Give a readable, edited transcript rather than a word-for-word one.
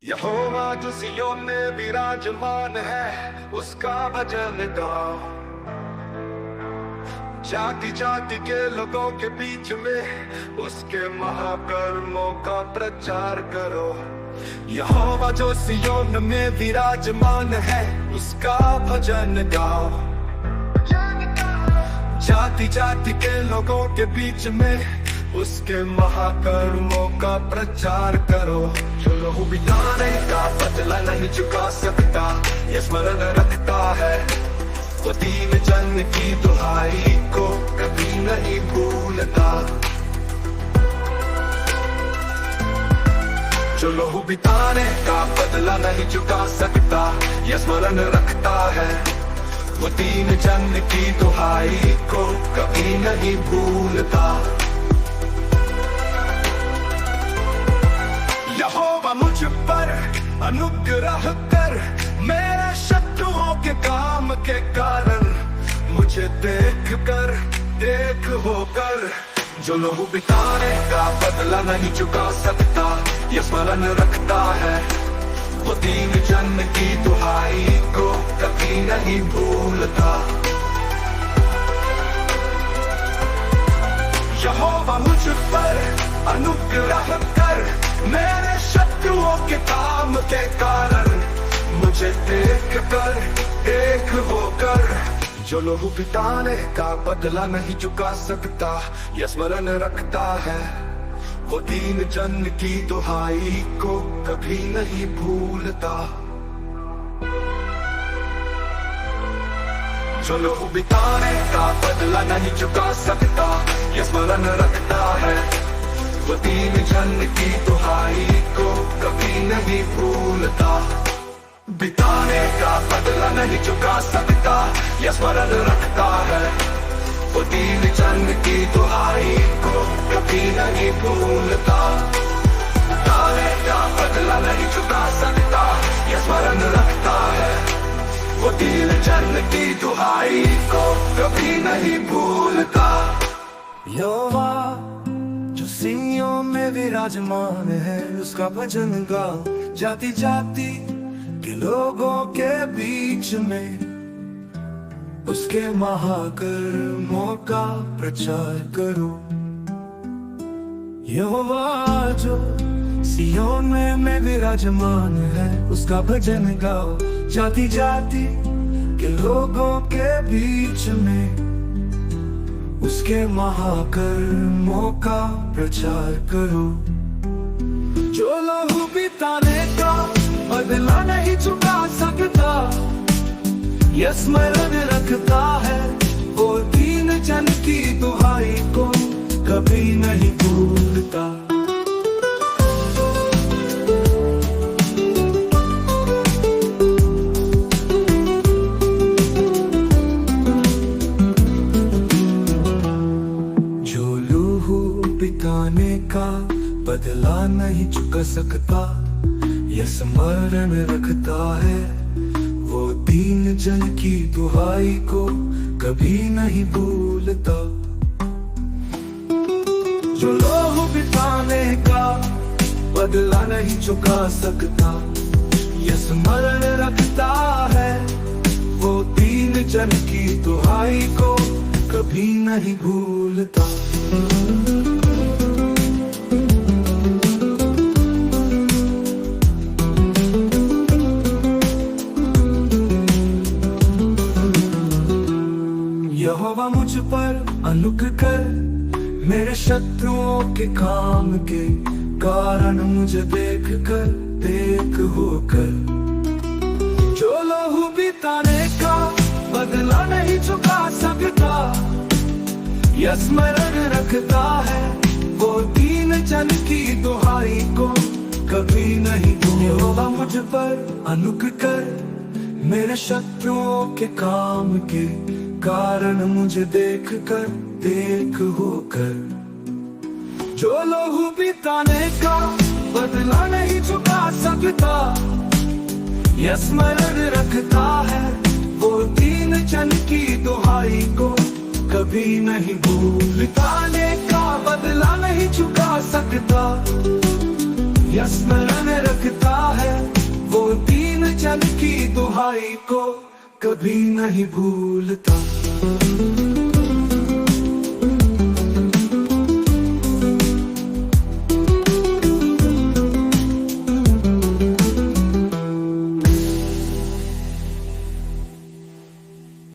यहोवा जो सिय्योन में विराजमान है, उसका भजन गाओ। जाति जाति के लोगों के बीच में उसके महाकर्मों का प्रचार करो। यहोवा जो सिय्योन में विराजमान है, उसका भजन गाओ। जाति जाति के लोगों के बीच में उसके महाकर्मों का प्रचार करो। जो लहू बिताने का बदला नहीं चुका सकता, ये स्मरण रखता है, वो दीन जन की दुहाई को कभी नहीं भूलता। जो लहू बिताने का बदला नहीं चुका सकता, ये स्मरण रखता है, वो दीन जन की दुहाई को कभी नहीं भूलता। यहोवा मुझ पर अनुग्रह कर, मेरे शत्रुओं के काम के कारण मुझे देख होकर। जो लहू बिताने का बदला नहीं चुका सकता, ये स्मरण रखता है, वो दीन जन की दुहाई को कभी नहीं भूलता। यहोवा मुझ पर अनुग्रह कर, मेरे शत्रुओं के काम के कारण मुझे देख होकर। जो लहू बिताने का बदला नहीं चुका सकता, ये स्मरण रखता है, वो दीन जन की दुहाई को कभी नहीं भूलता। जो लहू बिताने का बदला नहीं चुका सकता, ये स्मरण रखता है, वो दीन जन की दुहाई को कभी नहीं भूलता। बिताने का बदला नहीं चुका सकता, ये स्मरण रखता है, वो दीन जन की दुहाई को कभी नहीं भूलता। बिताने का बदला नहीं चुका सकता, ये स्मरण रखता है, वो दीन जन की दुहाई को कभी नहीं भूलता। यहोवा जो सिय्योन में विराजमान है, उसका भजन गाओ। जाति जाति के लोगों के बीच में उसके महाकर्मों का प्रचार करो। यहोवा जो सिय्योन में विराजमान है, उसका भजन गाओ। जाति जाति के लोगों के बीच में उसके महाकर्मों का प्रचार करो। जो लहू बिताने का बदला नहीं चुका सकता, ये स्मरण रखता है, वो दीन जन की दुहाई को कभी नहीं भूलता। जो लहू बिताने का बदला नहीं चुका सकता, ये स्मरण रखता है, वो दीन जन की दुहाई को कभी नहीं भूलता। जो लहू बिताने का बदला नहीं चुका सकता, ये स्मरण रखता है, वो दीन जन की दुहाई को कभी नहीं भूलता। यहोवा मुझ पर अनुग्रह कर, मेरे शत्रुओं के काम के कारण मुझे देख होकर। जो लहू बिताने का बदला नहीं चुका सकता, यह स्मरण रखता है, वो दीन जन की दुहाई को कभी नहीं भूलता। यहोवा मुझ पर अनुग्रह कर, मेरे शत्रुओं के काम के कारण मुझे देख होकर। जो लहू बिताने का बदला नहीं चुका सकता, यह स्मरण रखता है, वो दीन जन की दुहाई को कभी नहीं भूलता। बिताने का बदला नहीं चुका सकता, यह स्मरण रखता है, भाई को कभी नहीं भूलता।